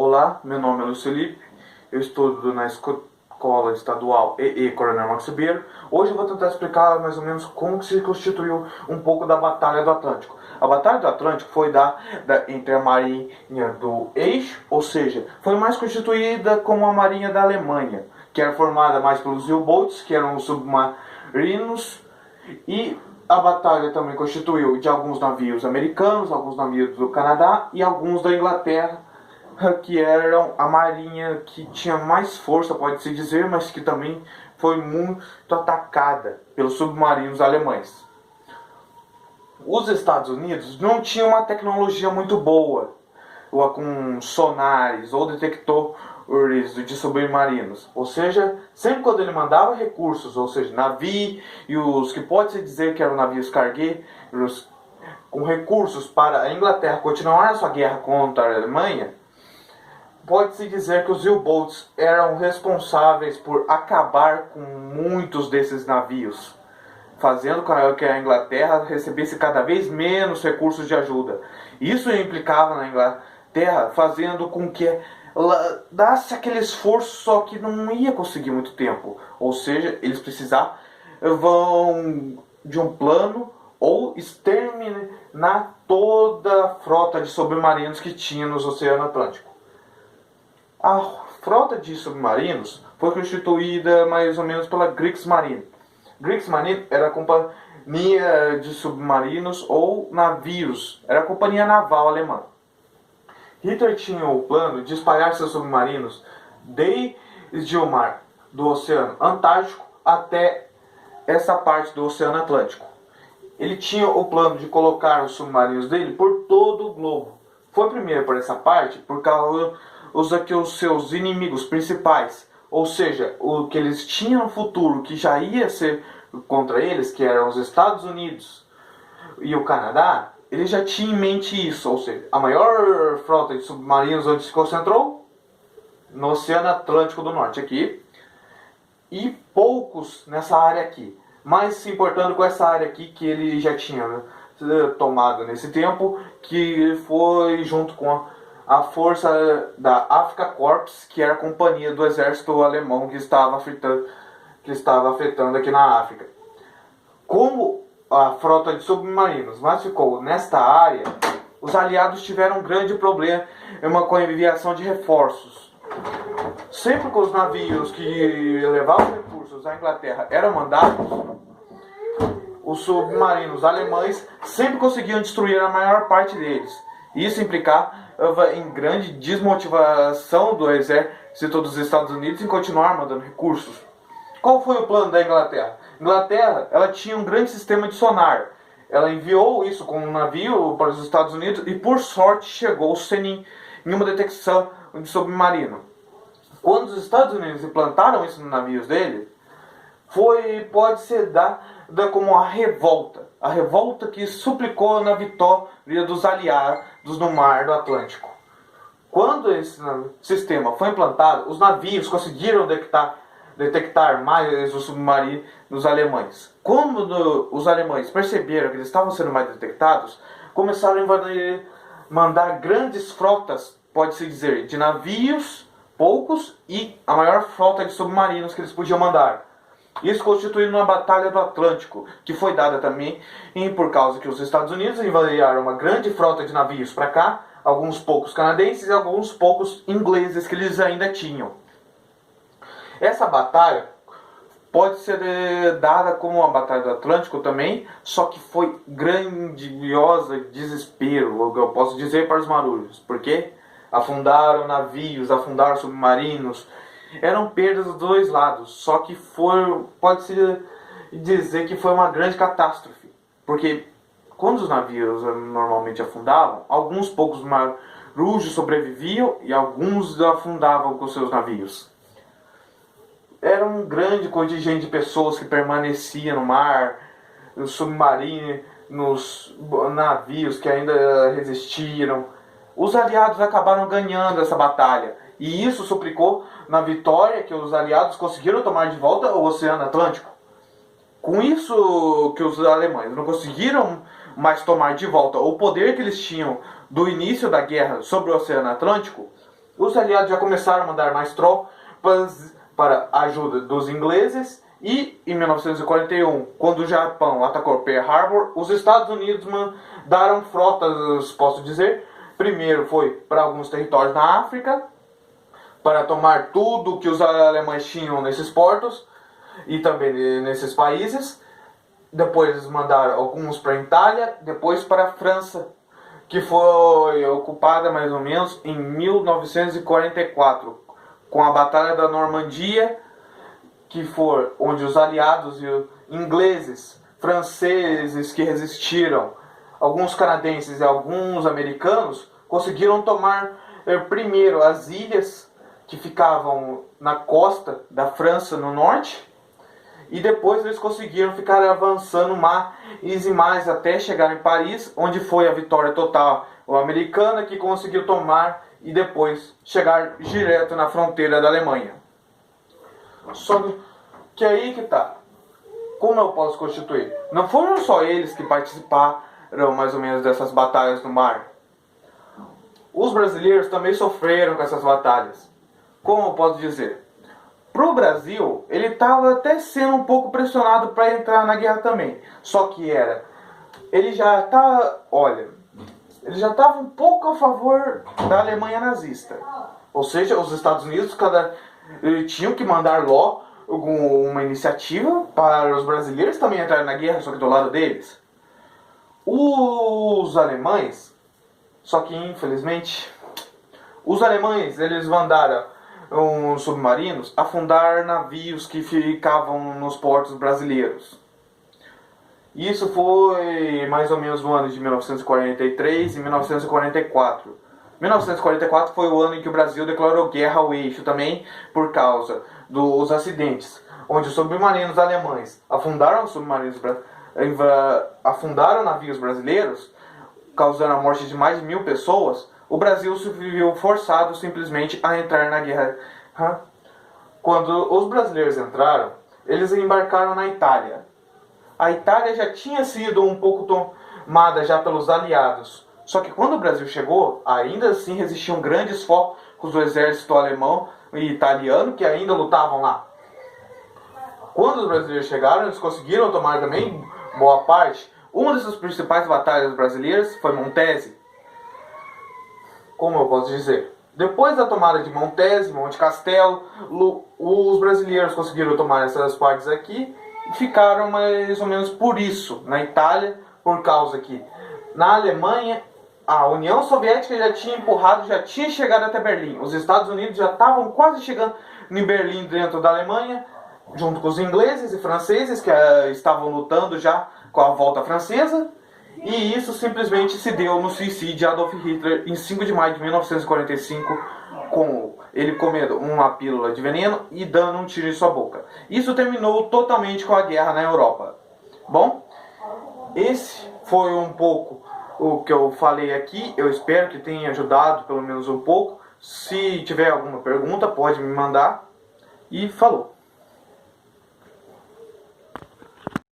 Olá, meu nome é Luiz Felipe, eu estudo na Escola Estadual EE Coronel Max Ribeiro. Hoje eu vou tentar explicar mais ou menos como que se constituiu um pouco da Batalha do Atlântico. A Batalha do Atlântico foi entre a Marinha do Eixo, ou seja, foi mais constituída como a Marinha da Alemanha, que era formada mais pelos U-Boats, que eram os submarinos, e a batalha também constituiu de alguns navios americanos, alguns navios do Canadá e alguns da Inglaterra, que eram a marinha que tinha mais força, pode-se dizer, mas que também foi muito atacada pelos submarinos alemães. Os Estados Unidos não tinham uma tecnologia muito boa, com sonares ou detectores de submarinos. Ou seja, sempre quando ele mandava recursos, ou seja, navios que pode-se dizer que eram navios cargueiros, com recursos para a Inglaterra continuar a sua guerra contra a Alemanha, pode-se dizer que os U-Boats eram responsáveis por acabar com muitos desses navios, fazendo com que a Inglaterra recebesse cada vez menos recursos de ajuda. Isso implicava na Inglaterra fazendo com que ela desse aquele esforço, só que não ia conseguir muito tempo. Ou seja, eles precisavam de um plano ou exterminar toda a frota de submarinos que tinha no Oceano Atlântico. A frota de submarinos foi constituída mais ou menos pela Kriegsmarine. Kriegsmarine era a companhia de submarinos ou navios, era a companhia naval alemã. Hitler tinha o plano de espalhar seus submarinos desde o mar do Oceano Antártico até essa parte do Oceano Atlântico. Ele tinha o plano de colocar os submarinos dele por todo o globo. Foi primeiro por essa parte, por causa que os seus inimigos principais, ou seja, o que eles tinham no futuro, que já ia ser contra eles, que eram os Estados Unidos e o Canadá, ele já tinha em mente isso, ou seja, a maior frota de submarinos onde se concentrou no Oceano Atlântico do Norte aqui, e poucos nessa área aqui, mas se importando com essa área aqui que ele já tinha tomado nesse tempo, que foi junto com a força da Afrika Korps, que era a companhia do exército alemão que estava afetando aqui na África. Como a frota de submarinos mas ficou nesta área, os aliados tiveram um grande problema com a enviação de reforços. Sempre que os navios que levavam recursos à Inglaterra eram mandados, os submarinos alemães sempre conseguiam destruir a maior parte deles. Isso implicava em grande desmotivação do exército dos Estados Unidos em continuar mandando recursos. Qual foi o plano da Inglaterra? A Inglaterra, ela tinha um grande sistema de sonar. Ela enviou isso com um navio para os Estados Unidos e, por sorte, chegou sem nenhuma detecção de submarino. Quando os Estados Unidos implantaram isso nos navios dele, pode ser dada como a revolta que suplicou na vitória dos aliados no mar do Atlântico. Quando esse sistema foi implantado, os navios conseguiram detectar mais os submarinos alemães. Quando os alemães perceberam que eles estavam sendo mais detectados, começaram a mandar grandes frotas, pode-se dizer, de navios, poucos, e a maior frota de submarinos que eles podiam mandar. Isso constituiu uma Batalha do Atlântico, que foi dada também por causa que os Estados Unidos enviaram uma grande frota de navios para cá, alguns poucos canadenses e alguns poucos ingleses que eles ainda tinham. Essa batalha pode ser dada como a Batalha do Atlântico também, só que foi grandiosa, desespero, eu posso dizer, para os marujos, porque afundaram navios, afundaram submarinos. Eram perdas dos dois lados, só que pode-se dizer que foi uma grande catástrofe, porque quando os navios normalmente afundavam, alguns poucos marujos sobreviviam e alguns afundavam com seus navios. Era um grande contingente de pessoas que permanecia no mar, no submarino, nos navios que ainda resistiram. Os aliados acabaram ganhando essa batalha, e isso suplicou na vitória que os aliados conseguiram tomar de volta o Oceano Atlântico. Com isso que os alemães não conseguiram mais tomar de volta o poder que eles tinham do início da guerra sobre o Oceano Atlântico, os aliados já começaram a mandar mais tropas para a ajuda dos ingleses. E em 1941, quando o Japão atacou Pearl Harbor, os Estados Unidos mandaram frotas, posso dizer. Primeiro foi para alguns territórios na África, para tomar tudo que os alemães tinham nesses portos e também nesses países. Depois eles mandaram alguns para a Itália, depois para a França, que foi ocupada mais ou menos em 1944, com a Batalha da Normandia, que foi onde os aliados e ingleses, franceses que resistiram, alguns canadenses e alguns americanos conseguiram tomar primeiro as ilhas que ficavam na costa da França no norte, e depois eles conseguiram ficar avançando mais e mais até chegar em Paris, onde foi a vitória total americana, que conseguiu tomar e depois chegar direto na fronteira da Alemanha. Só que aí que tá. Como eu posso constituir? Não foram só eles que participaram mais ou menos dessas batalhas no mar. Os brasileiros também sofreram com essas batalhas. Como eu posso dizer? Pro Brasil, ele estava até sendo um pouco pressionado para entrar na guerra também. Só que ele já estava um pouco a favor da Alemanha nazista. Ou seja, os Estados Unidos tinham que mandar logo uma iniciativa para os brasileiros também entrarem na guerra, só que do lado deles. Os alemães, só que infelizmente, os alemães eles mandaram uns submarinos afundar navios que ficavam nos portos brasileiros. Isso foi mais ou menos no ano de 1943 e 1944. 1944 foi o ano em que o Brasil declarou guerra ao eixo também por causa dos acidentes, onde os submarinos alemães afundaram navios brasileiros, causando a morte de mais de 1.000 pessoas. O Brasil se viu forçado simplesmente a entrar na guerra. Quando os brasileiros entraram, eles embarcaram na Itália. A Itália já tinha sido um pouco tomada já pelos aliados. Só que quando o Brasil chegou, ainda assim resistiam grandes focos do exército alemão e italiano que ainda lutavam lá. Quando os brasileiros chegaram, eles conseguiram tomar também boa parte. Uma dessas principais batalhas brasileiras foi Montese. Como eu posso dizer? Depois da tomada de Montese, Monte Castelo, os brasileiros conseguiram tomar essas partes aqui e ficaram mais ou menos por isso na Itália, por causa que na Alemanha a União Soviética já tinha empurrado, já tinha chegado até Berlim. Os Estados Unidos já estavam quase chegando em Berlim dentro da Alemanha, junto com os ingleses e franceses que estavam lutando já com a volta francesa. E isso simplesmente se deu no suicídio de Adolf Hitler em 5 de maio de 1945, com ele comendo uma pílula de veneno e dando um tiro em sua boca. Isso terminou totalmente com a guerra na Europa. Bom, esse foi um pouco o que eu falei aqui. Eu espero que tenha ajudado pelo menos um pouco. Se tiver alguma pergunta, pode me mandar. E falou!